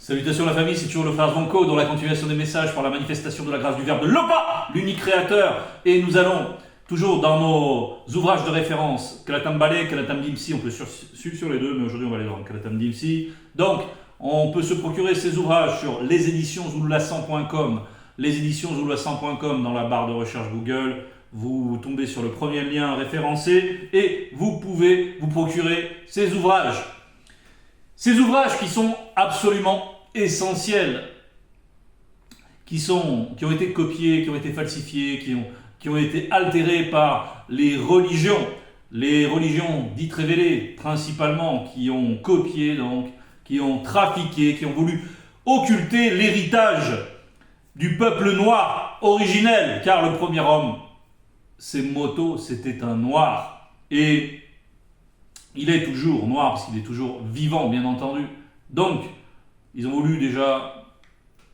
Salutations la famille, c'est toujours le frère Zvonko dans la continuation des messages par la manifestation de la grâce du Verbe de Loba, l'unique créateur. Et nous allons toujours dans nos ouvrages de référence, Kalatam Balé, Kalatam Dimsi, on peut suivre sur les deux, mais aujourd'hui on va aller dans Kalatam Dimsi. Donc, on peut se procurer ces ouvrages sur les éditions zouloulassan.com, les éditions zouloulassan.com dans la barre de recherche Google. Vous tombez sur le premier lien référencé et vous pouvez vous procurer ces ouvrages. Ces ouvrages qui sont absolument essentiels, qui ont été copiés, qui ont été falsifiés, qui ont été altérés par les religions dites révélées principalement, qui ont copié, donc, qui ont trafiqué, qui ont voulu occulter l'héritage du peuple noir originel, car le premier homme, c'est Moto, c'était un noir, et il est toujours noir, parce qu'il est toujours vivant, bien entendu. Donc, ils ont voulu déjà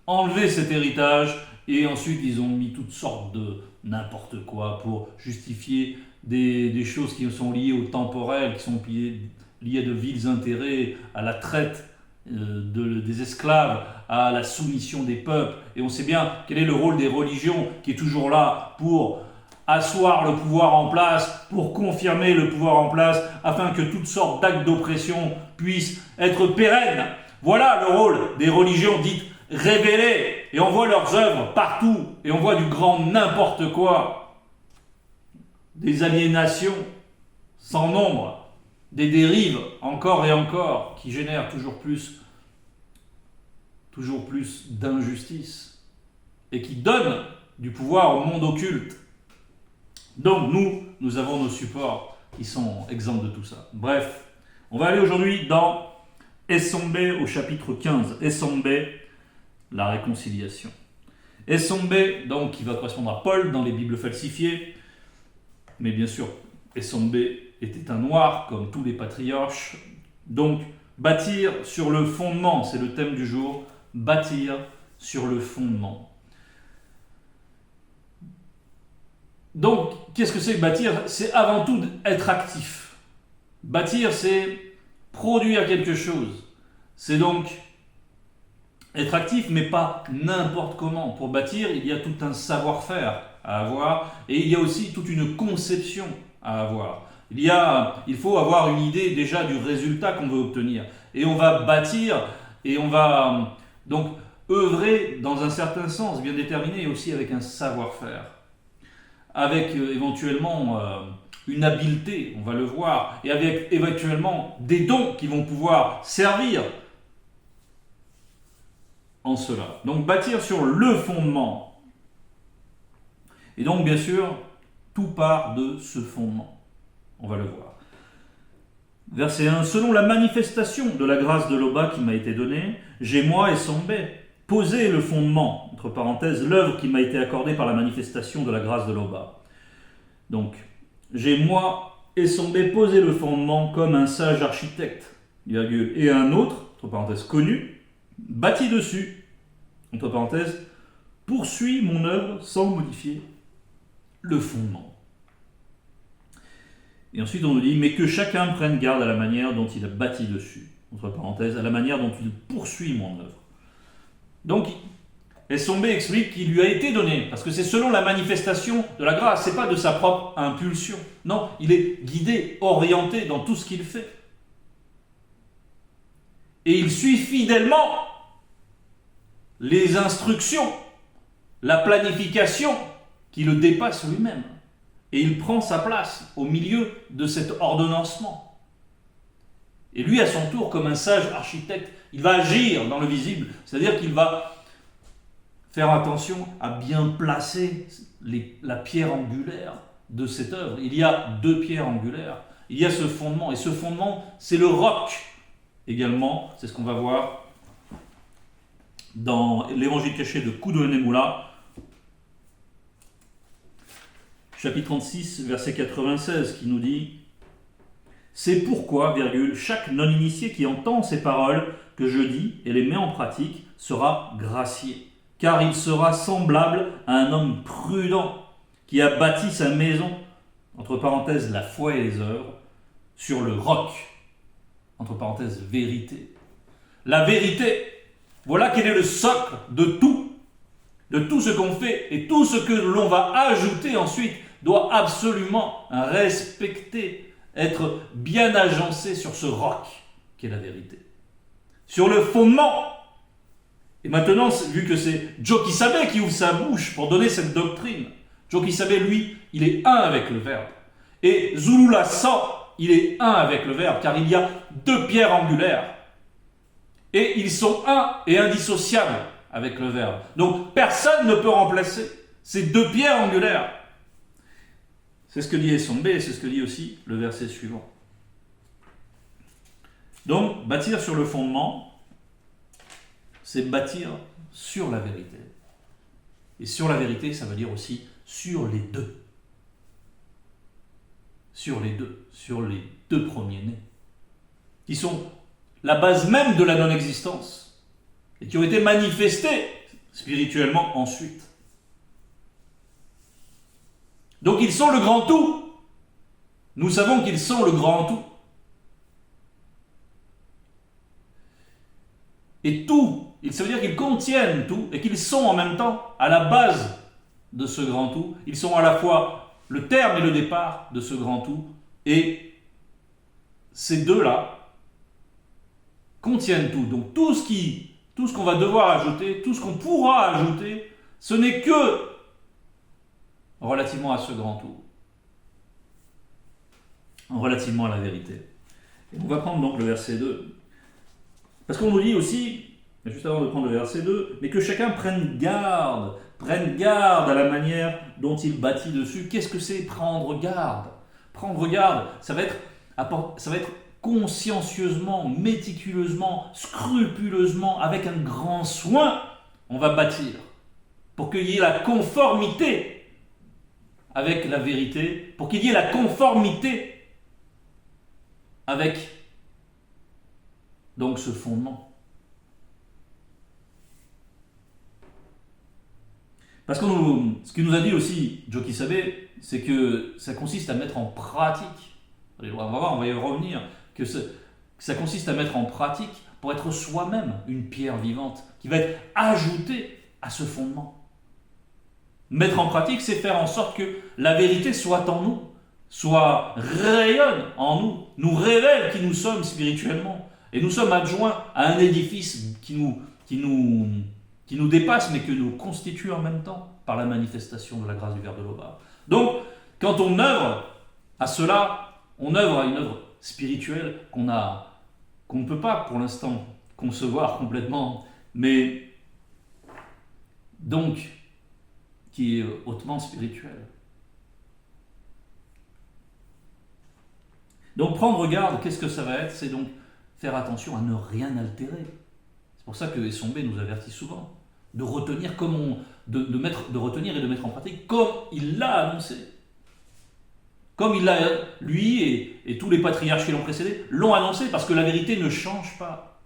enlever cet héritage, et ensuite ils ont mis toutes sortes de n'importe quoi pour justifier des choses qui sont liées au temporel, qui sont liées à de vils intérêts, à la traite des esclaves, à la soumission des peuples. Et on sait bien quel est le rôle des religions, qui est toujours là pour asseoir le pouvoir en place, pour confirmer le pouvoir en place, afin que toutes sortes d'actes d'oppression puissent être pérennes. Voilà le rôle des religions dites révélées. Et on voit leurs œuvres partout, et on voit du grand n'importe quoi, des aliénations sans nombre, des dérives encore et encore, qui génèrent toujours plus d'injustice, et qui donnent du pouvoir au monde occulte. Donc nous avons nos supports qui sont exempts de tout ça. Bref, on va aller aujourd'hui dans Essombe au chapitre 15. Essombe, la réconciliation. Essombe, donc, qui va correspondre à Paul dans les Bibles falsifiées. Mais bien sûr, Essombe était un noir, comme tous les patriarches. Donc, bâtir sur le fondement, c'est le thème du jour. Bâtir sur le fondement. Donc, qu'est-ce que c'est que bâtir ? C'est avant tout être actif. Bâtir, c'est produire quelque chose. C'est donc être actif, mais pas n'importe comment. Pour bâtir, il y a tout un savoir-faire à avoir, et il y a aussi toute une conception à avoir. Il faut avoir une idée déjà du résultat qu'on veut obtenir. Et on va bâtir, et on va donc œuvrer dans un certain sens bien déterminé, et aussi avec un savoir-faire. Avec éventuellement une habileté, on va le voir, et avec éventuellement des dons qui vont pouvoir servir en cela. Donc bâtir sur le fondement. Et donc bien sûr, tout part de ce fondement. On va le voir. Verset 1. Selon la manifestation de la grâce de Loba qui m'a été donnée, j'ai moi, Essombe, posé le fondement, entre parenthèses, l'œuvre qui m'a été accordée par la manifestation de la grâce de Loba. Donc, j'ai moi, Essombe, posé le fondement comme un sage architecte, et un autre, entre parenthèses, connu, bâti dessus, entre parenthèses, poursuit mon œuvre sans modifier le fondement. Et ensuite on nous dit, mais que chacun prenne garde à la manière dont il a bâti dessus, entre parenthèses, à la manière dont il poursuit mon œuvre. Donc, Essombe explique qu'il lui a été donné, parce que c'est selon la manifestation de la grâce, c'est pas de sa propre impulsion. Non, il est guidé, orienté dans tout ce qu'il fait. Et il suit fidèlement les instructions, la planification qui le dépasse lui-même. Et il prend sa place au milieu de cet ordonnancement. Et lui, à son tour, comme un sage architecte, il va agir dans le visible, c'est-à-dire qu'il va faire attention à bien placer la pierre angulaire de cette œuvre. Il y a deux pierres angulaires, il y a ce fondement, et ce fondement, c'est le roc également, c'est ce qu'on va voir dans l'évangile caché de Koudo-Enemoula, chapitre 36, verset 96, qui nous dit « C'est pourquoi, chaque non-initié qui entend ces paroles que je dis et les met en pratique sera gracié, car il sera semblable à un homme prudent qui a bâti sa maison, entre parenthèses la foi et les œuvres, sur le roc, entre parenthèses vérité. La vérité, Voilà quel est le socle de tout ce qu'on fait, et tout ce que l'on va ajouter ensuite doit absolument respecter, être bien agencé sur ce roc qui est la vérité. Sur le fondement. Et maintenant, vu que c'est Joe Kisabe qui ouvre sa bouche pour donner cette doctrine, Joe Kisabe, lui, il est un avec le Verbe. Et Zulula San, il est un avec le Verbe, car il y a deux pierres angulaires. Et ils sont un et indissociables avec le Verbe. Donc personne ne peut remplacer ces deux pierres angulaires. C'est ce que dit Essombe, et c'est ce que dit aussi le verset suivant. Donc, bâtir sur le fondement, c'est bâtir sur la vérité. Et sur la vérité, ça veut dire aussi sur les deux. Sur les deux premiers-nés, qui sont la base même de la non-existence, et qui ont été manifestés spirituellement ensuite. Donc ils sont le grand tout. Nous savons qu'ils sont le grand tout. Et tout, ça veut dire qu'ils contiennent tout, et qu'ils sont en même temps à la base de ce grand tout. Ils sont à la fois le terme et le départ de ce grand tout, et ces deux-là contiennent tout. Donc tout ce qu'on va devoir ajouter, tout ce qu'on pourra ajouter, ce n'est que relativement à ce grand tout, relativement à la vérité. Et on va prendre donc le verset 2. Parce qu'on nous dit aussi, juste avant de prendre le verset 2, mais que chacun prenne garde à la manière dont il bâtit dessus. Qu'est-ce que c'est prendre garde ? Prendre garde, ça va être consciencieusement, méticuleusement, scrupuleusement, avec un grand soin, on va bâtir, pour qu'il y ait la conformité avec la vérité, pour qu'il y ait la conformité avec donc ce fondement. Parce que ce qu'il nous a dit aussi Joe Kisabe, c'est que ça consiste à mettre en pratique, on va voir, on va y revenir, que ça consiste à mettre en pratique pour être soi-même une pierre vivante qui va être ajoutée à ce fondement. Mettre en pratique, c'est faire en sorte que la vérité soit en nous, rayonne en nous, nous révèle qui nous sommes spirituellement. Et nous sommes adjoints à un édifice qui nous dépasse, mais que nous constitue en même temps par la manifestation de la grâce du Verbe de l'Oba. Donc, quand on œuvre à cela, on œuvre à une œuvre spirituelle qu'on ne peut pas pour l'instant concevoir complètement, mais donc qui est hautement spirituelle. Donc prendre garde, qu'est-ce que ça va être ? C'est donc faire attention à ne rien altérer. C'est pour ça que Essombe nous avertit souvent de retenir de retenir et de mettre en pratique comme il l'a annoncé. Comme il l'a, lui et tous les patriarches qui l'ont précédé, l'ont annoncé, parce que la vérité ne change pas.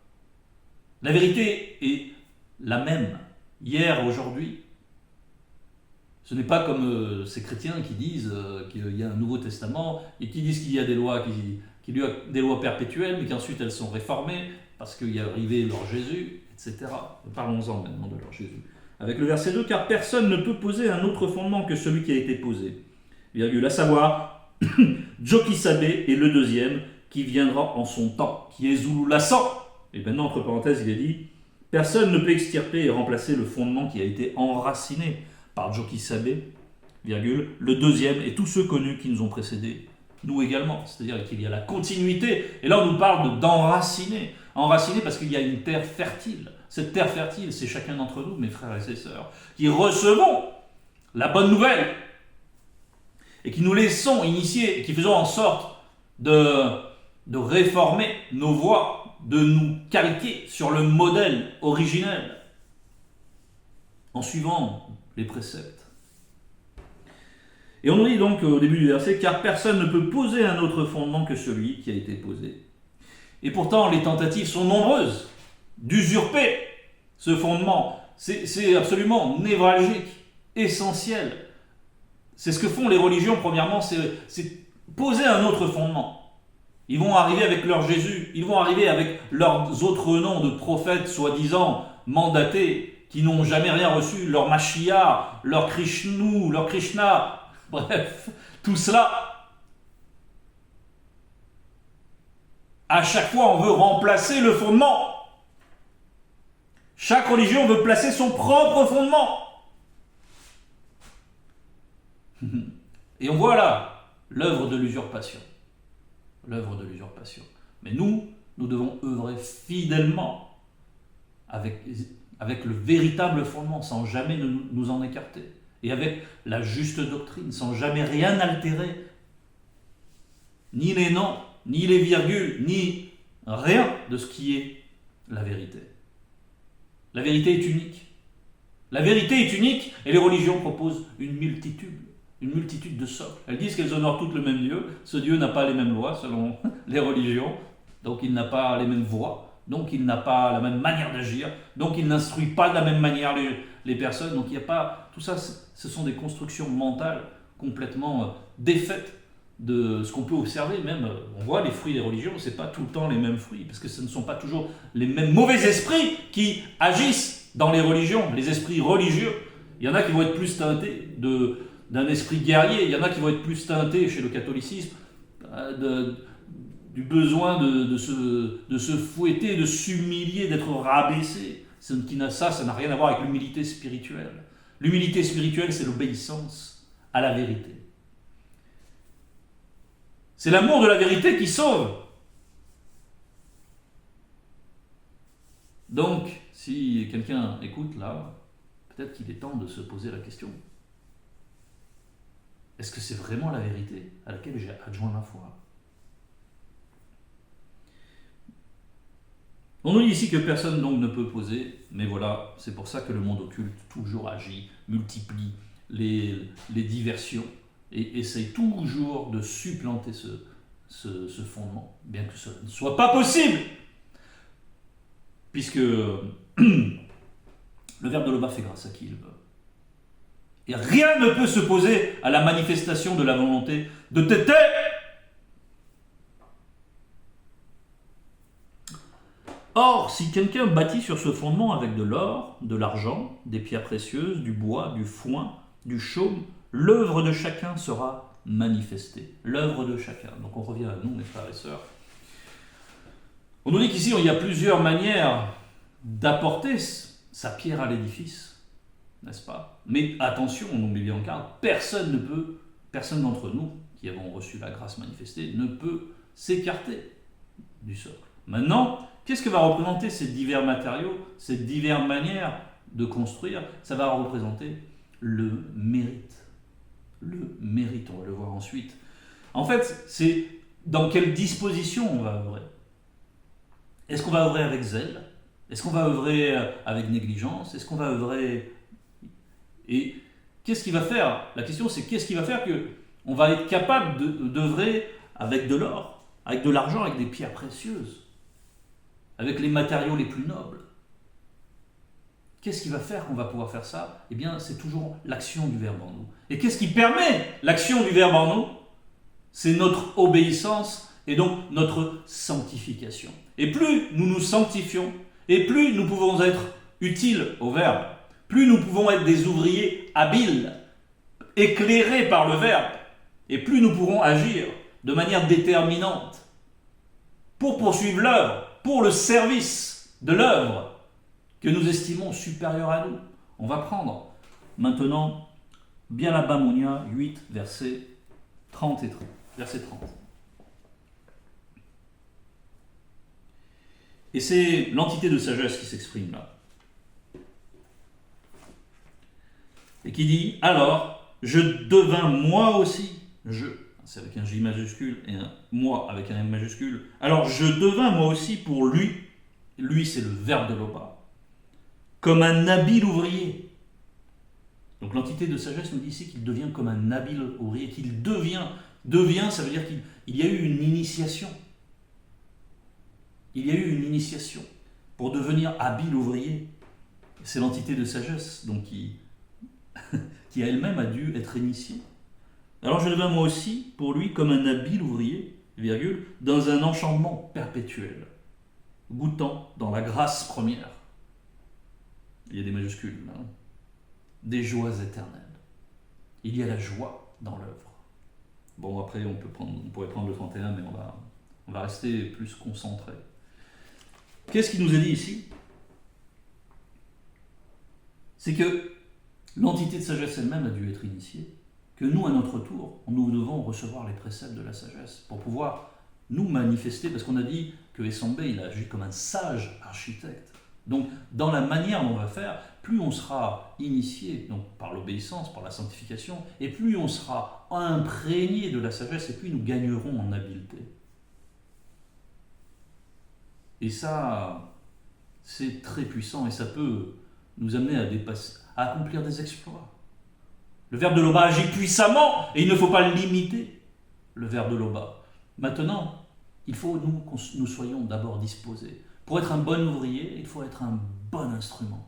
La vérité est la même, hier, aujourd'hui. Ce n'est pas comme ces chrétiens qui disent qu'il y a un Nouveau Testament et qui disent qu'il y a des lois, qu'il y a des lois perpétuelles, mais qu'ensuite elles sont réformées parce qu'il y a arrivé leur Jésus, etc. Parlons-en maintenant de leur Jésus. Avec le verset 2, car personne ne peut poser un autre fondement que celui qui a été posé. Virgule, à savoir, Joe Kisabe est le deuxième qui viendra en son temps, qui est Zulula San. Et maintenant, entre parenthèses, il est dit, personne ne peut extirper et remplacer le fondement qui a été enraciné par Joe Kisabe, virgule, le deuxième et tous ceux connus qui nous ont précédés, nous également. C'est-à-dire qu'il y a la continuité. Et là, on nous parle d'enraciner. Enraciner parce qu'il y a une terre fertile. Cette terre fertile, c'est chacun d'entre nous, mes frères et ses sœurs, qui recevons la bonne nouvelle et qui nous laissons initier, et qui faisons en sorte de réformer nos voies, de nous calquer sur le modèle originel en suivant les préceptes. Et on nous dit donc au début du verset, car personne ne peut poser un autre fondement que celui qui a été posé. Et pourtant, les tentatives sont nombreuses d'usurper ce fondement. C'est absolument névralgique, essentiel. C'est ce que font les religions, premièrement, c'est poser un autre fondement. Ils vont arriver avec leur Jésus, ils vont arriver avec leurs autres noms de prophètes soi-disant mandatés, qui n'ont jamais rien reçu, leur Mashiach, leur Krishnu, leur Krishna, bref, tout cela. À chaque fois, on veut remplacer le fondement. Chaque religion veut placer son propre fondement. Et on voit là l'œuvre de l'usurpation. L'œuvre de l'usurpation. Mais nous devons œuvrer fidèlement avec le véritable fondement, sans jamais nous en écarter. Et avec la juste doctrine, sans jamais rien altérer. Ni les noms, ni les virgules, ni rien de ce qui est la vérité. La vérité est unique. La vérité est unique et les religions proposent une multitude de socles. Elles disent qu'elles honorent toutes le même Dieu. Ce Dieu n'a pas les mêmes lois selon les religions, donc il n'a pas les mêmes voies, donc il n'a pas la même manière d'agir, donc il n'instruit pas de la même manière les personnes. Donc il n'y a pas... Tout ça, ce sont des constructions mentales complètement défaites de ce qu'on peut observer. Même, on voit les fruits des religions, ce n'est pas tout le temps les mêmes fruits, parce que ce ne sont pas toujours les mêmes mauvais esprits qui agissent dans les religions, les esprits religieux. Il y en a qui vont être plus teintés d'un esprit guerrier, il y en a qui vont être plus teintés chez le catholicisme du besoin de se fouetter, de s'humilier, d'être rabaissé. Ça n'a rien à voir avec l'humilité spirituelle. L'humilité spirituelle, c'est l'obéissance à la vérité. C'est l'amour de la vérité qui sauve. Donc, si quelqu'un écoute là, peut-être qu'il est temps de se poser la question. Est-ce que c'est vraiment la vérité à laquelle j'ai adjoint ma foi? On nous dit ici que personne donc ne peut poser, mais voilà, c'est pour ça que le monde occulte toujours agit, multiplie les diversions et essaye toujours de supplanter ce fondement, bien que cela ne soit pas possible, puisque le Verbe de l'Oba fait grâce à qui il veut. Et rien ne peut s'opposer à la manifestation de la volonté de Tété. Or, si quelqu'un bâtit sur ce fondement avec de l'or, de l'argent, des pierres précieuses, du bois, du foin, du chaume, l'œuvre de chacun sera manifestée. L'œuvre de chacun. Donc on revient à nous, mes frères et sœurs. On nous dit qu'ici, il y a plusieurs manières d'apporter sa pierre à l'édifice, n'est-ce pas? Mais attention, on nous met bien en garde, personne d'entre nous qui avons reçu la grâce manifestée ne peut s'écarter du socle. Maintenant, qu'est-ce que va représenter ces divers matériaux, ces diverses manières de construire? Ça va représenter le mérite. Le mérite, on va le voir ensuite. En fait, c'est dans quelle disposition on va œuvrer. Est-ce qu'on va œuvrer avec zèle? Est-ce qu'on va œuvrer avec négligence? Est-ce qu'on va œuvrer... Et qu'est-ce qui va faire? La question, c'est qu'est-ce qui va faire qu'on va être capable d'œuvrer avec de l'or, avec de l'argent, avec des pierres précieuses, avec les matériaux les plus nobles? Qu'est-ce qui va faire qu'on va pouvoir faire ça? Eh bien, c'est toujours l'action du Verbe en nous. Et qu'est-ce qui permet l'action du Verbe en nous? C'est notre obéissance et donc notre sanctification. Et plus nous nous sanctifions, et plus nous pouvons être utiles au Verbe, plus nous pouvons être des ouvriers habiles, éclairés par le Verbe, et plus nous pourrons agir de manière déterminante pour poursuivre l'œuvre, pour le service de l'œuvre que nous estimons supérieure à nous. On va prendre maintenant bien la Bamounia 8, verset 30 et 30. Verset 30. Et c'est l'entité de sagesse qui s'exprime là. Et qui dit, alors, je devins moi aussi, c'est avec un J majuscule et un moi avec un M majuscule, alors je devins moi aussi pour lui c'est le Verbe de l'Oba, comme un habile ouvrier. Donc l'entité de sagesse nous dit ici qu'il devient comme un habile ouvrier, qu'il devient, ça veut dire qu'il y a eu une initiation. Il y a eu une initiation pour devenir habile ouvrier. C'est l'entité de sagesse donc qui elle-même a dû être initiée. Alors je devins moi aussi pour lui comme un habile ouvrier, virgule, dans un enchantement perpétuel, goûtant dans la grâce première. Il y a des majuscules, là. Des joies éternelles. Il y a la joie dans l'œuvre. Bon, après, on pourrait prendre le 31, mais on va rester plus concentré. Qu'est-ce qu'il nous est dit ici? C'est que l'entité de sagesse elle-même a dû être initiée, que nous, à notre tour, nous devons recevoir les préceptes de la sagesse pour pouvoir nous manifester, parce qu'on a dit que Essembe, il a agi comme un sage architecte. Donc, dans la manière dont on va faire, plus on sera initié, donc par l'obéissance, par la sanctification, et plus on sera imprégné de la sagesse, et plus nous gagnerons en habileté. Et ça, c'est très puissant, et ça peut nous amener à accomplir des exploits. Le verbe de Loba agit puissamment, et il ne faut pas limiter le verbe de Loba. Maintenant, il faut que nous soyons d'abord disposés. Pour être un bon ouvrier, il faut être un bon instrument,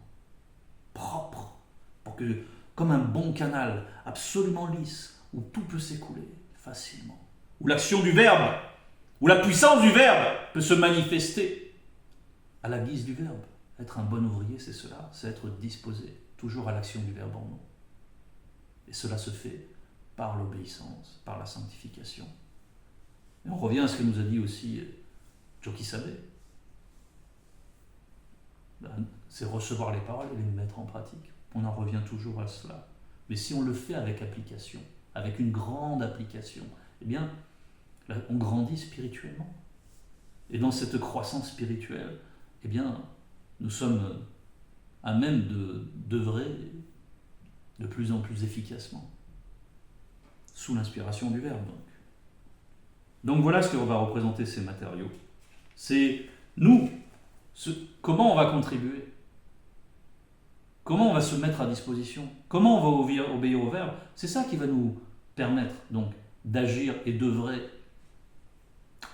propre, pour que, comme un bon canal, absolument lisse, où tout peut s'écouler facilement, où l'action du verbe, où la puissance du verbe peut se manifester à la guise du verbe. Être un bon ouvrier, c'est cela, c'est être disposé, toujours à l'action du verbe en nous. Et cela se fait par l'obéissance, par la sanctification. Et on revient à ce que nous a dit aussi Joki Sabe. C'est recevoir les paroles et les mettre en pratique. On en revient toujours à cela. Mais si on le fait avec application, avec une grande application, eh bien, là, on grandit spirituellement. Et dans cette croissance spirituelle, eh bien, nous sommes à même d'œuvrer de plus en plus efficacement, sous l'inspiration du Verbe. Donc voilà ce que va représenter ces matériaux. C'est nous, comment on va contribuer, comment on va se mettre à disposition, comment on va obéir au Verbe. C'est ça qui va nous permettre donc d'agir et d'œuvrer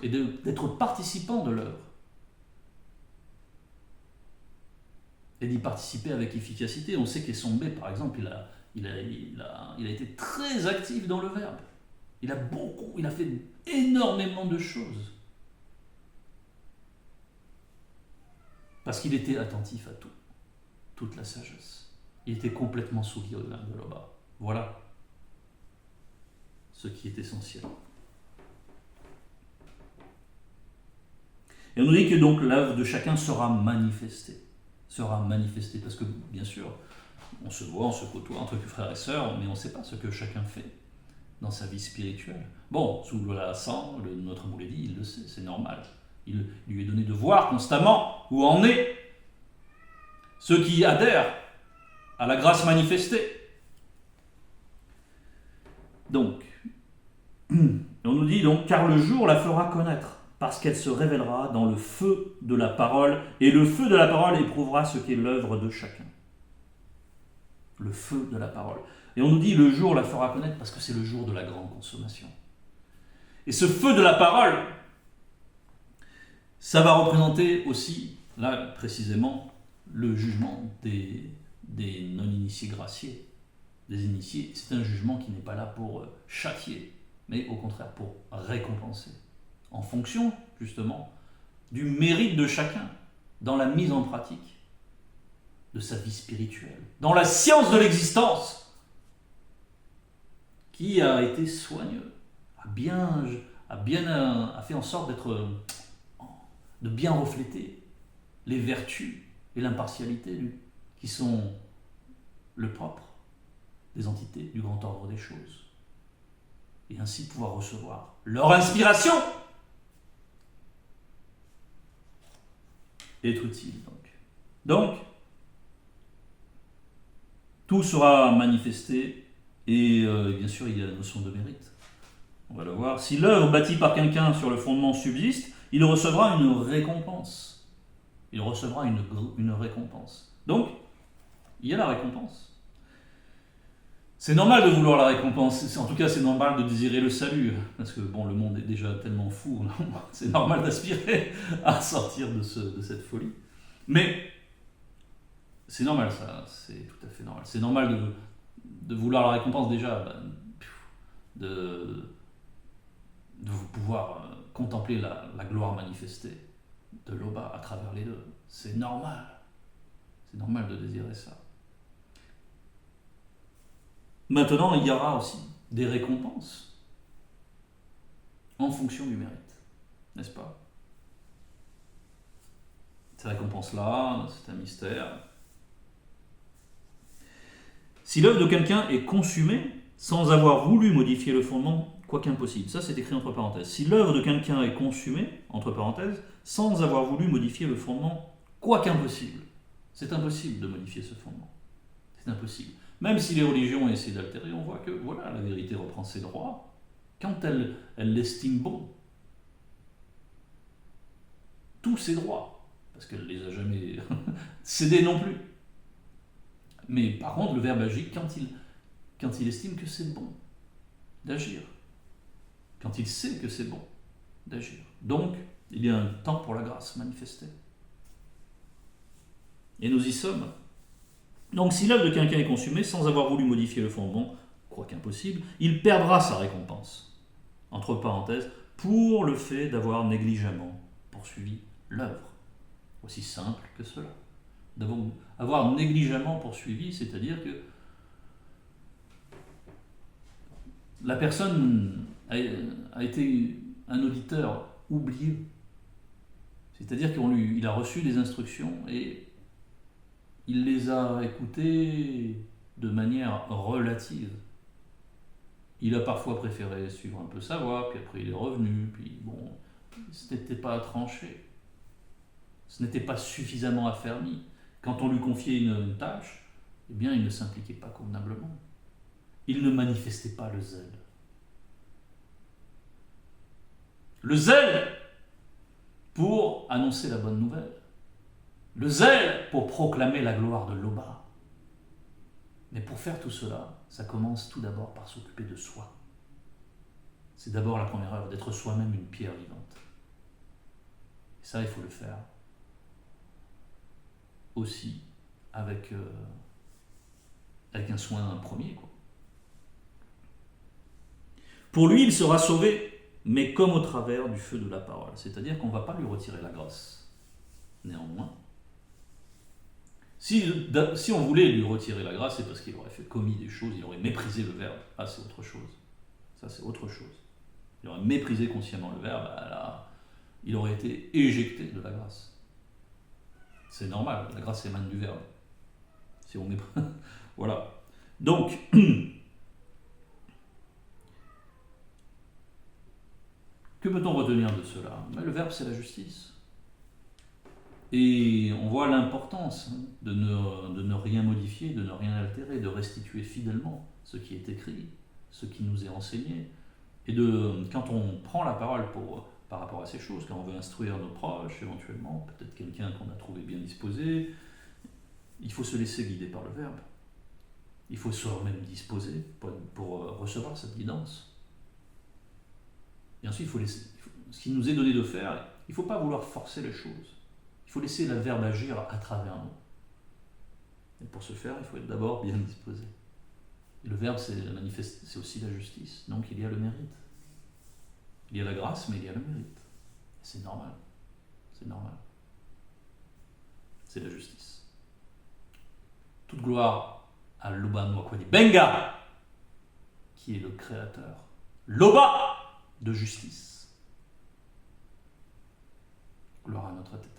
et d'être participants de l'œuvre. Et d'y participer avec efficacité. On sait qu'Essembe, par exemple, il a été très actif dans le Verbe. Il a fait énormément de choses. Parce qu'il était attentif à tout, toute la sagesse. Il était complètement sous l'île de Loba. Voilà ce qui est essentiel. Et on nous dit que donc l'œuvre de chacun sera manifestée. Parce que, bien sûr, on se voit, on se côtoie entre frères et sœurs, mais on ne sait pas ce que chacun fait dans sa vie spirituelle. Bon, sous la sang, notre Mouledi, il le sait, c'est normal. Il lui est donné de voir constamment où en est ceux qui adhèrent à la grâce manifestée. Donc, on nous dit donc, car le jour la fera connaître, parce qu'elle se révélera dans le feu de la parole, et le feu de la parole éprouvera ce qu'est l'œuvre de chacun. Le feu de la parole. Et on nous dit, le jour la fera connaître, parce que c'est le jour de la grande consommation. Et ce feu de la parole, ça va représenter aussi, là précisément, le jugement des non-initiés graciés, des initiés. C'est un jugement qui n'est pas là pour châtier, mais au contraire pour récompenser, en fonction, justement, du mérite de chacun dans la mise en pratique de sa vie spirituelle, dans la science de l'existence, qui a été soigneux, a fait en sorte de bien refléter les vertus et l'impartialité qui sont le propre des entités du grand ordre des choses. Et ainsi pouvoir recevoir leur inspiration et être utile. Donc, tout sera manifesté et bien sûr il y a la notion de mérite. On va le voir. Si l'œuvre bâtie par quelqu'un sur le fondement subsiste, il recevra une récompense. Il recevra une récompense. Donc, il y a la récompense. C'est normal de vouloir la récompense. En tout cas, c'est normal de désirer le salut. Parce que bon, le monde est déjà tellement fou. C'est normal d'aspirer à sortir de cette folie. Mais c'est normal, ça. C'est tout à fait normal. C'est normal de vouloir la récompense déjà. De pouvoir contempler la gloire manifestée de Loba à travers les deux. C'est normal. C'est normal de désirer ça. Maintenant, il y aura aussi des récompenses en fonction du mérite, n'est-ce pas? Ces récompenses-là, c'est un mystère. Si l'œuvre de quelqu'un est consumée sans avoir voulu modifier le fondement, quoique impossible. Ça, c'est écrit entre parenthèses. Si l'œuvre de quelqu'un est consumée, entre parenthèses, sans avoir voulu modifier le fondement, quoique impossible. C'est impossible de modifier ce fondement. C'est impossible. Même si les religions essaient d'altérer, on voit que voilà, la vérité reprend ses droits quand elle l'estime bon. Tous ses droits, parce qu'elle ne les a jamais cédés non plus. Mais par contre, le Verbe agit quand il estime que c'est bon d'agir, quand il sait que c'est bon d'agir. Donc, il y a un temps pour la grâce manifestée. Et nous y sommes. Donc, si l'œuvre de quelqu'un est consumée sans avoir voulu modifier le fondement, quoique impossible, il perdra sa récompense. Entre parenthèses, pour le fait d'avoir négligemment poursuivi l'œuvre. Aussi simple que cela. Avoir négligemment poursuivi, c'est-à-dire que la personne a été un auditeur oublieux. C'est-à-dire qu'il a reçu des instructions et il les a écoutées de manière relative. Il a parfois préféré suivre un peu sa voie, puis après il est revenu, puis bon, ce n'était pas tranché. Ce n'était pas suffisamment affermi. Quand on lui confiait une tâche, eh bien, il ne s'impliquait pas convenablement. Il ne manifestait pas le zèle. Le zèle pour annoncer la bonne nouvelle. Le zèle pour proclamer la gloire de Loba. Mais pour faire tout cela, ça commence tout d'abord par s'occuper de soi. C'est d'abord la première œuvre, d'être soi-même une pierre vivante. Et ça, il faut le faire aussi avec un soin premier, quoi. Pour lui, il sera sauvé, mais comme au travers du feu de la parole. C'est-à-dire qu'on ne va pas lui retirer la grâce. Néanmoins, si on voulait lui retirer la grâce, c'est parce qu'il aurait commis des choses, il aurait méprisé le Verbe. Ah, c'est autre chose. Ça, c'est autre chose. Il aurait méprisé consciemment le Verbe, là, il aurait été éjecté de la grâce. C'est normal, la grâce émane du Verbe. Si on méprise. Voilà. Donc, que peut-on retenir de cela? Le Verbe, c'est la justice. Et on voit l'importance de ne rien modifier, de ne rien altérer, de restituer fidèlement ce qui est écrit, ce qui nous est enseigné. Et quand on prend la parole par rapport à ces choses, quand on veut instruire nos proches, éventuellement, peut-être quelqu'un qu'on a trouvé bien disposé, il faut se laisser guider par le Verbe. Il faut soi-même disposer pour recevoir cette guidance. Et ensuite, ce qui nous est donné de faire, il ne faut pas vouloir forcer les choses. Il faut laisser le Verbe agir à travers nous. Et pour ce faire, il faut être d'abord bien disposé. Et le Verbe, c'est aussi la justice. Donc il y a le mérite. Il y a la grâce, mais il y a le mérite. C'est normal. C'est normal. C'est la justice. Toute gloire à Loba Nwakwadi Benga, qui est le créateur. Loba de justice. Gloire à notre tête.